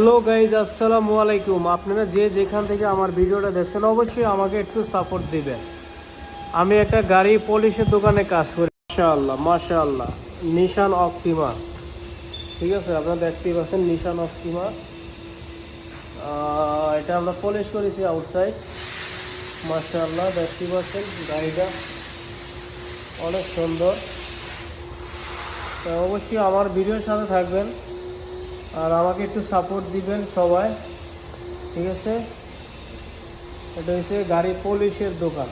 Hello guys, আসসালামু আলাইকুম। আপনারা যে যেখান থেকে আমার ভিডিওটা দেখছেন অবশ্যই আমাকে একটু সাপোর্ট দিবেন। আমি একটা গাড়ি পলিশের দোকানে কাজ করি। মাশাআল্লাহ মাশাআল্লাহ, নিশান অপটিমা। ঠিক আছে, আপনারা দেখতেই পাচ্ছেন নিশান অপটিমা। এটা আমরা পলিশ করেছি আউটসাইড। মাশাআল্লাহ, দেখতেই পাচ্ছেন গাড়িটা অনেক সুন্দর। তো অবশ্যই আমার ভিডিওর সাথে থাকবেন আর আমাকে একটু সাপোর্ট দিবেন সবাই। ঠিক আছে, এটা হচ্ছে গাড়ি পলিশের দোকান।